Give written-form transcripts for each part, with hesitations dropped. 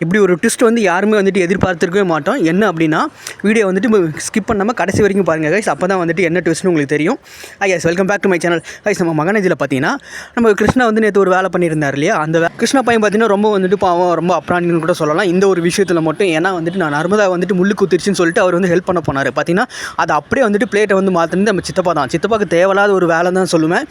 இப்படி ஒரு ட்விஸ்ட் வந்து யாருமே வந்துட்டு எதிர்பார்த்துருக்கவே மாட்டோம். என்ன அப்படின்னா வீடியோ வந்துட்டு ஸ்கிப் பண்ணாமல் கடைசி வரைக்கும் பாருங்கள் கைஸ். அப்போ தான் வந்துட்டு என்ன ட்விஸ்ட்னு உங்களுக்கு தெரியும். Guys welcome back to my channel. Guys நம்ம மகனேஜில் பார்த்தீங்கன்னா நம்ம கிருஷ்ணா வந்து நேற்று ஒரு வேலை பண்ணியிருந்தார் இல்லையா, அந்த கிருஷ்ணா பையன் பார்த்தீங்கன்னா ரொம்ப வந்துட்டு பாவம், ரொம்ப அப்ராணின்னு கூட சொல்லலாம் இந்த ஒரு விஷயத்தில் மட்டும். ஏன்னா வந்துட்டு நான் நர்மதா வந்துட்டு முள்ளு குத்திருச்சுன்னு சொல்லிட்டு அவர் வந்து ஹெல்ப் பண்ண போனார். பார்த்தீங்கன்னா அது அப்படியே வந்துட்டு பிளேட்டை வந்து மாற்றினது நம்ம சித்தப்பா தான். சித்தப்பாக்கு தேவையில்லாத ஒரு வேலை தான் சொல்லுவேன்.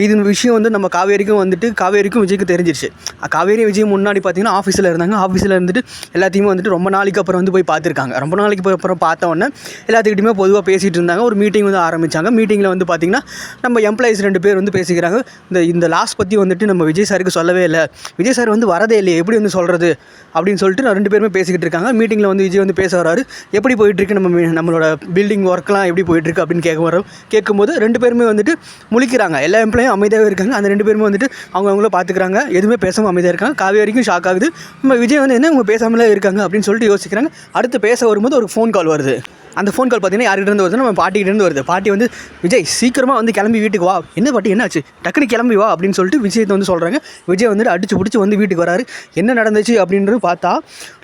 இது விஷயம் வந்து நம்ம காவேரிக்கும் விஜய்க்கு தெரிஞ்சிருச்சு. காவேரி விஜய் முன்னாடி பார்த்தீங்கன்னா ஆஃபீஸில் இருந்தாங்க. ஆஃபீஸில் இருந்துட்டு எல்லாத்தையுமே வந்துட்டு ரொம்ப நாளைக்கு அப்புறம் வந்து போய் பார்த்துருக்காங்க. ரொம்ப நாளைக்கு அப்புறம் பார்த்த உடனே எல்லாத்துக்கிட்டையுமே பொதுவாக பேசிகிட்டு இருந்தாங்க. ஒரு மீட்டிங் வந்து ஆரம்பித்தாங்க. மீட்டிங்கில் வந்து பார்த்திங்கன்னா நம்ம எம்ப்ளாயிஸ் 2 பேர் வந்து பேசிக்கிறாங்க. இந்த லாஸ் பற்றி வந்துட்டு நம்ம விஜய் சாருக்கு சொல்லவே இல்லை, விஜய் சார் வந்து வரதே இல்லையே, எப்படி வந்து சொல்கிறது அப்படின்னு சொல்லிட்டு 2 பேருமே பேசிக்கிட்டு இருக்காங்க. மீட்டிங்கில் வந்து விஜய் வந்து பேச வராரு. எப்படி போயிட்டுருக்கு நம்மளோட பில்டிங் ஒர்க்லாம் எப்படி போயிட்டுருக்கு அப்படின்னு கேட்கும்போது 2 பேருமே வந்துட்டு முழிக்கிறாங்க. எல்லா எம்ப்ளாயும் அமைதியாகவே இருக்காங்க. அந்த 2 பேருமே வந்துட்டு அவங்கள பார்த்துக்கிறாங்க. எதுவுமே பேசாமல் அமைதியாக இருக்காங்க. காவேரி வரைக்கும் ஷாக் ஆகுது. நம்ம விஜய் வந்து என்ன இவங்க பேசாமலே இருக்காங்க அப்படின்னு சொல்லிட்டு யோசிக்கிறாங்க. அடுத்து பேச வரும்போது ஒரு ஃபோன் கால் வருது. அந்த ஃபோன் கால் பார்த்தீங்கன்னா யார்கிட்டேருந்து வருது, நம்ம பாட்டிகிட்டேருந்து வருது. பாட்டி வந்து விஜய் சீக்கிரமாக வந்து கிளம்பி வீட்டுக்கு வா, என்ன பாட்டி என்னாச்சு, டக்குனு கிளம்பி வா அப்படின்னு சொல்லிட்டு விஜயத்தை வந்து சொல்கிறாங்க. விஜய் வந்துட்டு அடிச்சு பிடிச்சி வந்து வீட்டுக்கு வராரு. என்ன நடந்துச்சு அப்படின்றது பார்த்தா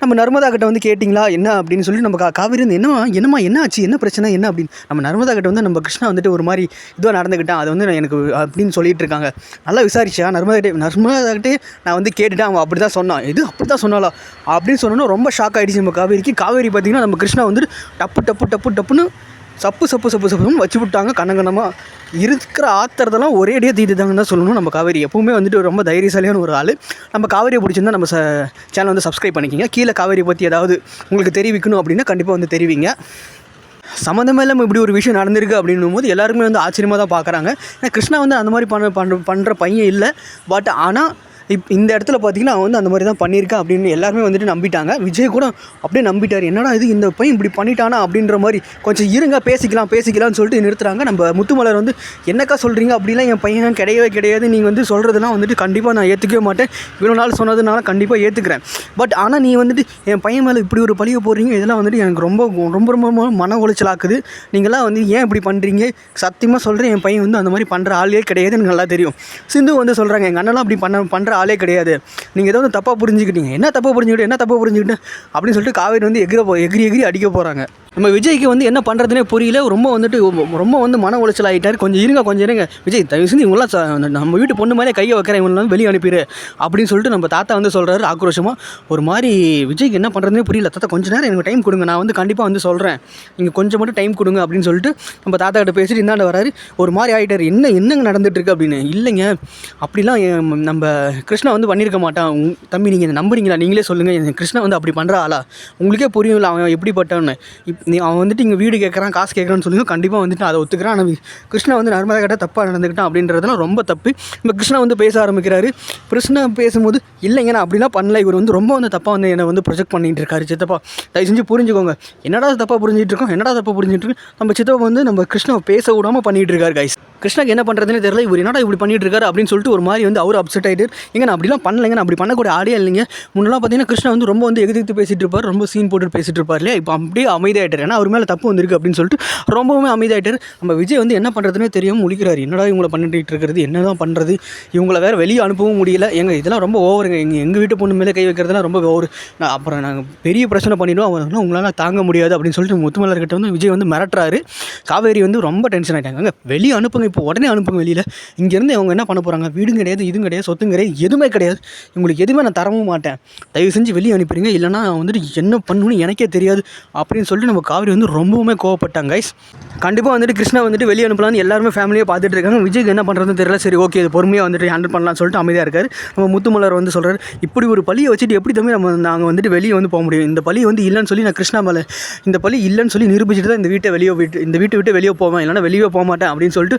நம்ம நர்மதா கிட்ட வந்து கேட்டிங்களா என்ன அப்படின்னு சொல்லி நம்ம காவேரி வந்து என்னம்மா என்ன ஆச்சு, என்ன பிரச்சனை என்ன அப்படின்னு நம்ம நர்மதா கிட்ட வந்து நம்ம கிருஷ்ணா வந்துட்டு ஒரு மாதிரி இதுவாக நடந்துக்கிட்டான், அது வந்து எனக்கு அப்படின்னு சொல்லிட்டு இருக்காங்க. நல்லா விசாரிச்சா நர்மதாகிட்டே நான் வந்து கேட்டுட்டேன், அவன் அப்படி தான் சொன்னான், இது அப்படி தான் சொன்னாலா அப்படின்னு சொன்னோன்னா ரொம்ப ஷாக் ஆகிடுச்சு நம்ம காவேரிக்கு. காவேரி பார்த்திங்கன்னா நம்ம கிருஷ்ணா வந்துட்டு டப்புன்னு சப்புன்னு வச்சு விட்டாங்க. கண்ணங்கண்ணமாக இருக்கிற ஆத்திரத்தெல்லாம் ஒரே அடியாக தீட்டுதாங்கன்னு தான் சொல்லணும். நம்ம காவேரி எப்பவுமே வந்துட்டு ரொம்ப தைரியசாலியான ஒரு ஆள். நம்ம காவேரியை பிடிச்சிருந்தா நம்ம சேனல் வந்து சப்ஸ்கிரைப் பண்ணிக்கிங்க. கீழே காவேரியை பற்றி ஏதாவது உங்களுக்கு தெரிவிக்கணும் அப்படின்னா கண்டிப்பாக வந்து தெரிவிங்க. சம்மந்தமே இல்லாமல் இப்படி ஒரு விஷயம் நடந்திருக்கு அப்படின்னும் போது எல்லாருக்குமே வந்து ஆச்சரியமாக தான் பார்க்குறாங்க. ஏன்னா கிருஷ்ணா வந்து அந்த மாதிரி பண்ணுற பையன் இல்லை. பட் ஆனால் இந்த இடத்துல பார்த்திங்கன்னா அவன் வந்து அந்த மாதிரி தான் பண்ணியிருக்கான் அப்படின்னு எல்லாருமே வந்துட்டு நம்பிட்டாங்க. விஜய் கூட அப்படியே நம்பிட்டார். என்னடா இது இந்த பையன் இப்படி பண்ணிட்டானா அப்படின்ற மாதிரி. கொஞ்சம் இருங்க பேசிக்கலாம்னு சொல்லிட்டு நிறுத்துறாங்க. நம்ம முத்துமலர் வந்து என்னக்கா சொல்கிறீங்க, அப்படிலாம் என் பையன் கிடையாது, நீங்கள் வந்து சொல்கிறதுலாம் வந்துட்டு கண்டிப்பாக நான் ஏற்றுக்கவே மாட்டேன், இவ்வளோ நாள் சொன்னதுனால கண்டிப்பாக ஏற்றுக்கிறேன். பட் ஆனால் நீ வந்துட்டு என் பையன் மேலே இப்படி ஒரு பழியை போடுறீங்க, இதெல்லாம் வந்துட்டு எனக்கு ரொம்ப மன உளைச்சலாக்குது. நீங்களாம் வந்து ஏன் இப்படி பண்ணுறீங்க, சத்தியமாக சொல்கிறேன் என் பையன் வந்து அந்த மாதிரி பண்ணுற ஆளே கிடையாது, எனக்கு நல்லா தெரியும். சிந்து வந்து சொல்கிறாங்க எங்கள் அண்ணெல்லாம் அப்படி பண்ணுற ஆளே கிடையாது, நீங்கள் ஏதோ வந்து தப்பாக புரிஞ்சுக்கிட்டீங்க, என்ன தப்பாக புரிஞ்சுக்கிட்டேன் அப்படின்னு சொல்லிட்டு காவேரி வந்து எகிரி அடிக்க போகிறாங்க. நம்ம விஜய்க்கு வந்து என்ன பண்ணுறதுனே புரியல. ரொம்ப வந்து மன உளைச்சல் ஆகிட்டார். கொஞ்சம் இருங்க விஜய், தயவு செஞ்சு இவங்களாம் நம்ம வீட்டு பொண்ணு மேலே கையை வைக்கிறேன், இவங்களாம் வெளியே அனுப்பிடு அப்படின்னு சொல்லிட்டு நம்ம தாத்தா வந்து சொல்கிறாரு ஆக்ரோஷமாக. ஒரு மாதிரி விஜய்க்கு என்ன பண்ணுறதுனே புரியல. தாத்தா கொஞ்சம் நேரம் எனக்கு டைம் கொடுங்க, நான் வந்து கண்டிப்பாக வந்து சொல்கிறேன், நீங்கள் கொஞ்சம் மட்டும் டைம் கொடுங்க அப்படின்னு சொல்லிட்டு நம்ம தாத்தா கிட்ட பேசிட்டு இந்தாண்ட வராரு. ஒரு மாதிரி ஆகிட்டார். என்னங்க நடந்துட்டுருக்கு அப்படின்னு. இல்லைங்க அப்படிலாம் நம்ம கிருஷ்ணா வந்து பண்ணியிருக்க மாட்டான். தம்பி நீங்கள் நம்புறீங்களா, நீங்களே சொல்லுங்கள், கிருஷ்ணா வந்து அப்படி பண்ணுற ஆளா, உங்களுக்கே புரியும்ல அவன் எப்படிப்பட்டவன்னு. அவன் வந்துட்டு இங்கே வீடு கேட்குறான், காசு கேட்குறான்னு சொல்லி கண்டிப்பாக வந்துட்டு அதை ஒத்துக்கிறான். ஆனால் கிருஷ்ணா வந்து நர்மதா கிட்ட தப்பாக நடந்துக்கிட்டான் அப்படின்றதுலாம் ரொம்ப தப்பு. இப்போ கிருஷ்ணா வந்து பேச ஆரம்பிக்கிறாரு. கிருஷ்ணா பேசும்போது இல்லைங்க நான் அப்படிலாம் பண்ணல, இவர் வந்து ரொம்ப வந்து தப்பாக வந்து என்னை வந்து ப்ரொஜெக்ட் பண்ணிகிட்டு இருக்காரு. சித்தப்பா தயவு செஞ்சு புரிஞ்சுக்கோங்க, என்னடா தப்பாக புரிஞ்சுட்டு இருக்கோம். நம்ம சித்தப்பா வந்து நம்ம கிருஷ்ணாவை பேச விடாமல் பண்ணிகிட்டு இருக்காரு கைஸ். கிருஷ்ணாக்கு என்ன பண்ணுறதுனே தெரியல, இவர் என்னடா இப்படி பண்ணிட்டு இருக்காரு அப்படின்னு சொல்லிட்டு ஒரு மாதிரி வந்து அவர் அப்செட் ஆகிட்டு, எங்க நான் அப்படிலாம் பண்ணலைங்க, நான் அப்படி பண்ணக்கூடிய ஆடியே இல்லைங்க. முன்னெல்லாம் பார்த்தீங்கன்னா கிருஷ்ணா வந்து ரொம்ப வந்து எதிர்த்து பேசிகிட்டு இருப்பார், ரொம்ப சீன் போட்டு பேசிகிட்டு இருப்பார் இல்லையா. இப்போ அப்படியே அமைதியாகிட்டார். ஏன்னா அவர் மேலே தப்பு வந்திருக்கு அப்படின்னு சொல்லிட்டு ரொம்பவுமே அமைதியாகிட்டார். நம்ம விஜய் வந்து என்ன பண்ணுறதுனே தெரியாமல் முழிக்கிறார். என்னடா இவங்களை பண்ணிட்டு இருக்கிறது, என்ன தான் பண்ணுறது, இவங்கள வேறு வெளியே அனுப்பவும் முடியல. இதெல்லாம் ரொம்ப ஓவருங்க, எங்கள் வீட்டு பொண்ணு மேலே கை வைக்கிறதுலாம் ரொம்ப ஓவர், அப்புறம் நாங்கள் பெரிய பிரச்சனை பண்ணிவிடுவோம், அவங்களாம் உங்களால் தாங்க முடியாது அப்படின்னு சொல்லிட்டு முத்துமலர்கிட்ட வந்து விஜய் வந்து மிரட்டுறாரு. காவேரி வந்து ரொம்ப டென்ஷன் ஆகிட்டாங்க. வெளியே அனுப்புங்க, இப்போ உடனே அனுப்புங்க வெளியில், இங்கேருந்து அவங்க என்ன பண்ண போகிறாங்க, வீடும் கிடையாது, இதுவும் கிடையாது, சொத்தும் கிடையாது, எதுவுமே கிடையாது, உங்களுக்கு எதுவுமே நான் தரவும் மாட்டேன், தயவு செஞ்சு வெளியே அனுப்பிடுங்க, இல்லைனா வந்துட்டு என்ன பண்ணணும்னு எனக்கே தெரியாது அப்படின்னு சொல்லிட்டு நம்ம காவேரி வந்து ரொம்பவுமே கோவப்பட்டாங்க கைஸ். கண்டிப்பாக வந்துட்டு கிருஷ்ணா வந்துட்டு வெளியே அனுப்பலான்னு எல்லாருமே ஃபேமிலியாக பார்த்துட்டு இருக்காங்க. விஜய்க்கு என்ன பண்ணுறதுன்னு தெரியல. சரி ஓகே, இது பொறுமையாக வந்துட்டு ஹேண்டில் பண்ணலாம்னு சொல்லிட்டு அமைதியாக இருக்கார். நம்ம முத்துமலர் வந்து சொல்கிறார், இப்படி ஒரு பழியை வச்சுட்டு எப்படி தம்பி நாங்கள் வந்துட்டு வெளியே வந்து போக முடியும், இந்த பழி வந்து இல்லைன்னு சொல்லி நான் கிருஷ்ணா மேலே இந்த பழி இல்லைன்னு சொல்லி நிரூபிச்சுட்டு தான் இந்த வீட்டை விட்டு வெளியே போவேன், இல்லைனா வெளியே போக மாட்டேன் அப்படின்னு சொல்லிட்டு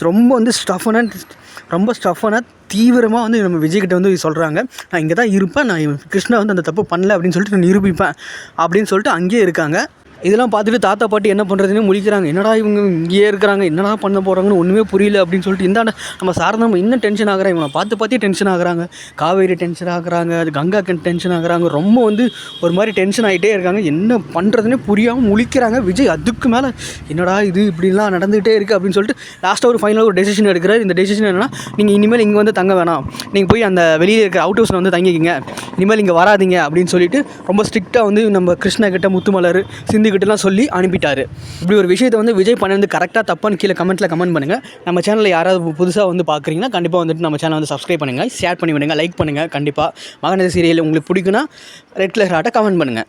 ரொம்ப வந்து ஸ்டஃபனாக தீவிரமாக வந்து நம்ம விஜய்கிட்ட வந்து சொல்கிறாங்க. நான் இங்கே தான் இருப்பேன், நான் கிருஷ்ணா வந்து அந்த தப்பு பண்ணல அப்படின்னு சொல்லிட்டு நான் நிரூபிப்பேன் அப்படின்னு சொல்லிட்டு அங்கேயே இருக்காங்க. இதெல்லாம் பார்த்துட்டு தாத்தா பாட்டி என்ன பண்ணுறதுன்னு முழிக்கிறாங்க. என்னடா இவங்க இங்கேயே இருக்கிறாங்க, என்னடா பண்ண போகிறாங்கன்னு ஒன்றுமே புரியல அப்படின்னு சொல்லிட்டு இந்தாண்ட நம்ம சாரதாம்மா இன்னும் டென்ஷன் ஆகுறாங்க. இவனை பார்த்தே டென்ஷன் ஆகுறாங்க. காவேரி டென்ஷன் ஆகுறாங்க, அது கங்கா டென்ஷன் ஆகுறாங்க. ரொம்ப வந்து ஒரு மாதிரி டென்ஷன் ஆகிட்டே இருக்காங்க. என்ன பண்ணுறதுன்னே புரியாமல் முழிக்கிறாங்க. விஜய் அதுக்கு மேலே என்னடா இது இப்படிலாம் நடந்துகிட்டே இருக்குது அப்படின்னு சொல்லிட்டு லாஸ்ட்டாக ஒரு ஃபைனலாக ஒரு டெசிஷன் எடுக்கிறார். இந்த டெசிஷன் என்னென்னா, நீங்கள் இனிமேல் இங்கே வந்து தங்க வேணாம், நீங்கள் போய் அந்த வெளியில் இருக்கிற அவுட் ஹவுஸில் வந்து தங்கிக்கிங்க, இனிமேல் இங்கே வராதிங்க அப்படின்னு சொல்லிட்டு ரொம்ப ஸ்ட்ரிக்டாக வந்து நம்ம கிருஷ்ணா கிட்ட, முத்துமலர், சிந்துக்கிட்டலாம் சொல்லி அனுப்பிட்டார். இப்படி ஒரு விஷயத்தை வந்து விஜய் பண்ண வந்து கரெக்டாக தப்பான்னு கீழே கமெண்ட்டில் கமெண்ட் பண்ணுங்கள். நம்ம சேனலில் யாராவது புதுசாக வந்து பார்க்குறீங்கன்னா கண்டிப்பாக வந்துட்டு நம்ம சேனல் வந்து சப்ஸ்கிரைப் பண்ணுங்கள், ஷேர் பண்ணி விடுங்க, லைக் பண்ணுங்கள். கண்டிப்பாக மகநதி சீரியல் உங்களுக்கு பிடிக்குன்னா ரெட் கலர் ஆட்ட கமெண்ட் பண்ணுங்கள்.